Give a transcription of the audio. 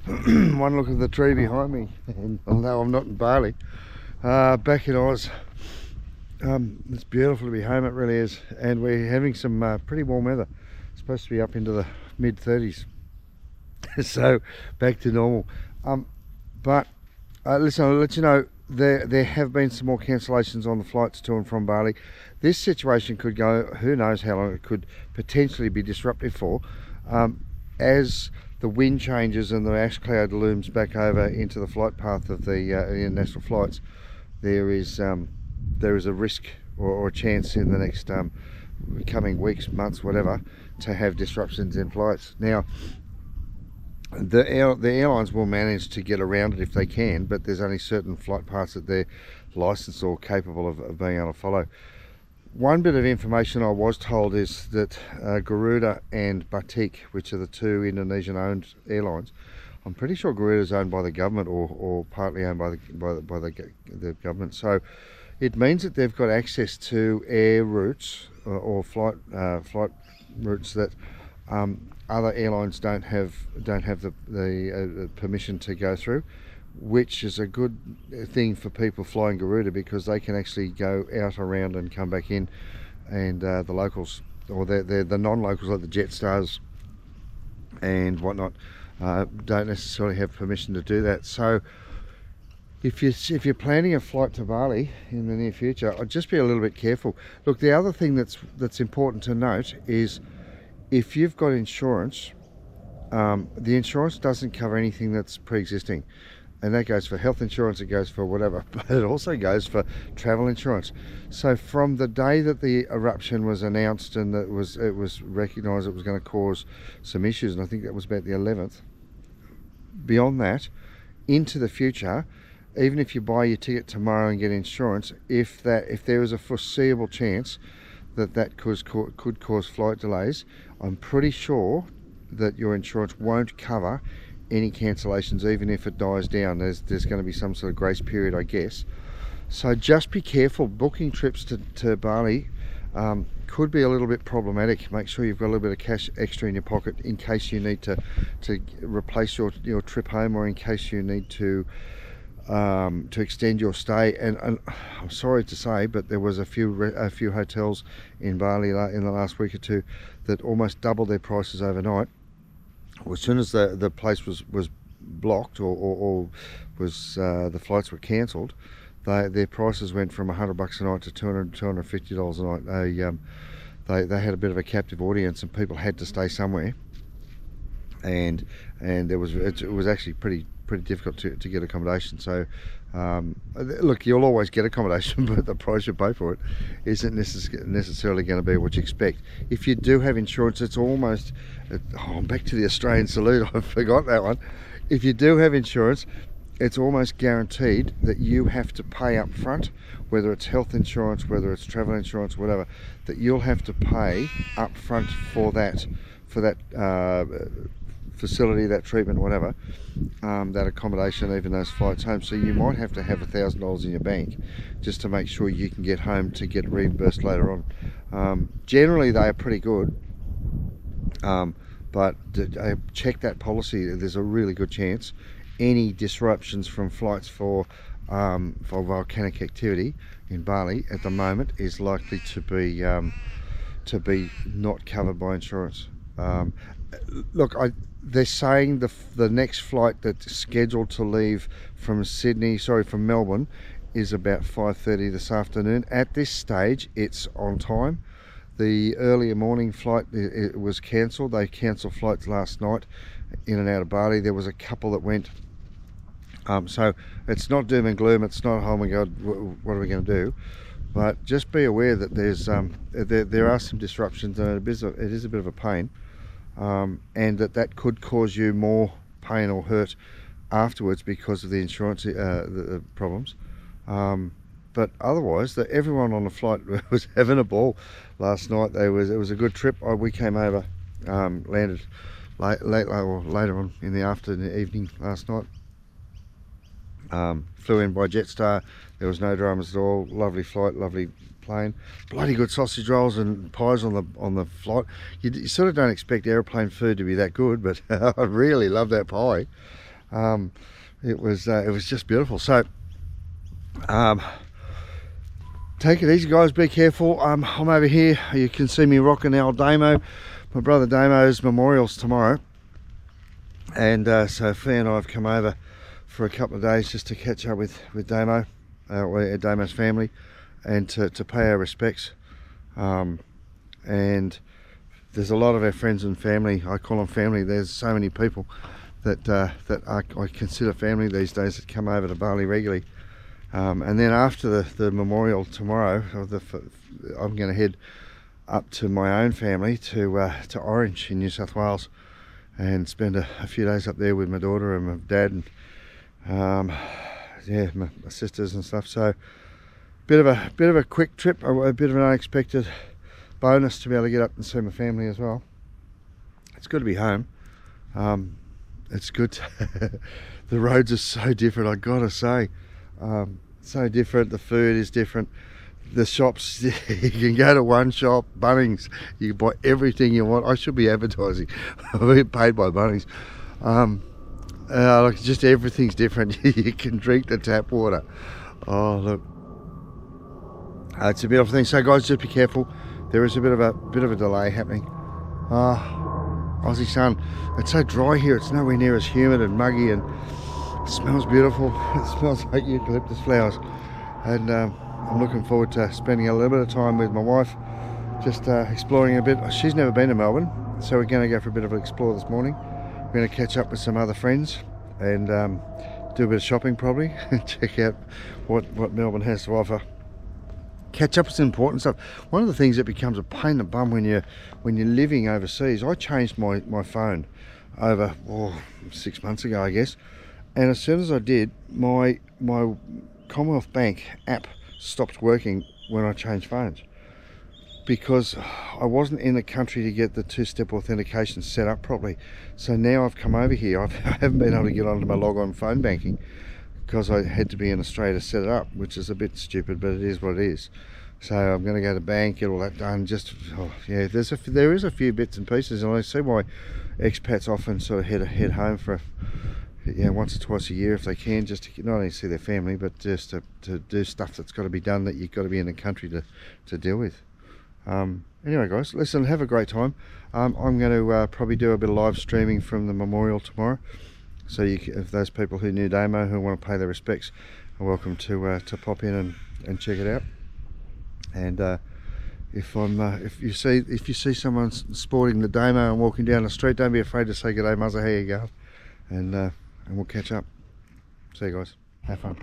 One look at the tree behind me, and although I'm not in Bali, back in Oz, it's beautiful to be home, it really is, and we're having some pretty warm weather. It's supposed to be up into the mid 30s, so back to normal. But listen, I'll let you know, there have been some more cancellations on the flights to and from Bali. This situation could go, who knows how long it could potentially be disruptive for, as the wind changes and the ash cloud looms back over into the flight path of the international flights. There is a risk or a chance in the next coming weeks, months, whatever, to have disruptions in flights. Now, the airlines will manage to get around it if they can, but there's only certain flight paths that they're licensed or capable of being able to follow. One bit of information I was told is that Garuda and Batik, which are the two Indonesian-owned airlines, I'm pretty sure Garuda is owned by the government or partly owned by the government. So it means that they've got access to air routes or flight routes that other airlines don't have the permission to go through, which is a good thing for people flying Garuda, because they can actually go out around and come back in, and the locals, or the non-locals like the Jetsstars and whatnot, don't necessarily have permission to do that. So if you're planning a flight to Bali in the near future, I'd just be a little bit careful. Look, the other thing that's important to note is, if you've got insurance, the insurance doesn't cover anything that's pre-existing. And that goes for health insurance, it goes for whatever, but it also goes for travel insurance. So from the day that the eruption was announced and that it was recognised it was going to cause some issues, and I think that was about the 11th, beyond that, into the future, even if you buy your ticket tomorrow and get insurance, if there is a foreseeable chance that could cause flight delays, I'm pretty sure that your insurance won't cover any cancellations, even if it dies down. There's going to be some sort of grace period, I guess. So just be careful. Booking trips to Bali could be a little bit problematic. Make sure you've got a little bit of cash extra in your pocket in case you need to replace your trip home, or in case you need to extend your stay. And I'm sorry to say, but there was a few hotels in Bali in the last week or two that almost doubled their prices overnight. As soon as the place was blocked or was the flights were cancelled, their prices went from $100 a night to $250 a night. They had a bit of a captive audience, and people had to stay somewhere, and it was actually pretty difficult to get accommodation. So look, you'll always get accommodation, but the price you pay for it isn't necessarily going to be what you expect. If you do have insurance, it's almost, I'm back to the Australian salute, I forgot that one. If you do have insurance, it's almost guaranteed that you have to pay up front, whether it's health insurance, whether it's travel insurance, whatever, that you'll have to pay up front for that facility, that treatment, whatever, that accommodation, even those flights home. So you might have to have $1,000 in your bank just to make sure you can get home to get reimbursed later on. Generally they are pretty good, but check that policy. There's a really good chance any disruptions from flights for volcanic activity in Bali at the moment is likely to be not covered by insurance. Look, they're saying the next flight that's scheduled to leave from Melbourne is about 5:30 this afternoon. At this stage, it's on time. The earlier morning flight, it was cancelled. They cancelled flights last night in and out of Bali. There was a couple that went. So it's not doom and gloom. It's not, oh my God, what are we going to do? But just be aware that there are some disruptions, and it is a bit of a pain. And that could cause you more pain or hurt afterwards because of the insurance the problems. But otherwise, everyone on the flight was having a ball last night. It was a good trip. We came over, landed later on in the evening last night. Flew in by Jetstar. There was no dramas at all. Lovely flight, lovely plane. Bloody good sausage rolls and pies on the flight. You sort of don't expect airplane food to be that good, but I really love that pie. It was just beautiful. So take it easy, guys, be careful. I'm over here, you can see me rocking the old Damo. My brother Damo's memorial's tomorrow, and so Fee and I have come over for a couple of days just to catch up with Damo, Damo's family, and to pay our respects. And there's a lot of our friends and family, I call them family, there's so many people that I consider family these days that come over to Bali regularly. And then after the memorial tomorrow, I'm going to head up to my own family to Orange in New South Wales and spend a few days up there with my daughter and my dad and yeah, my sisters and stuff. So bit of a quick trip, a bit of an unexpected bonus to be able to get up and see my family as well. It's good to be home. It's good the roads are so different, I gotta say. So different, the food is different, the shops, you can go to one shop, Bunnings, you can buy everything you want. I should be advertising. I get paid by Bunnings. Like just everything's different. You can drink the tap water. Oh look, it's a beautiful thing. So guys, just be careful. There is a bit of a delay happening. Aussie sun. It's so dry here. It's nowhere near as humid and muggy, and it smells beautiful. It smells like eucalyptus flowers, and I'm looking forward to spending a little bit of time with my wife, just exploring a bit. She's never been to Melbourne, so we're going to go for a bit of an explore this morning. We're going to catch up with some other friends and do a bit of shopping probably, and check out what Melbourne has to offer. Catch up with some important stuff. One of the things that becomes a pain in the bum when you're living overseas, I changed my phone over 6 months ago, I guess, and as soon as I did, my Commonwealth Bank app stopped working when I changed phones, because I wasn't in the country to get the two-step authentication set up properly. So now I've come over here, I haven't been able to get onto my log-on phone banking because I had to be in Australia to set it up, which is a bit stupid, but it is what it is. So I'm going to go to bank, get all that done. Yeah, there is a few bits and pieces, and I see why expats often sort of head home for once or twice a year if they can, just to not only see their family, but just to do stuff that's got to be done that you've got to be in the country to deal with. Anyway guys, listen, have a great time. I'm going to probably do a bit of live streaming from the memorial tomorrow, so if those people who knew Damo who want to pay their respects are welcome to pop in and check it out. And if you see someone sporting the Damo and walking down the street, don't be afraid to say g'day muzza, how you going, and we'll catch up. See you guys, have fun.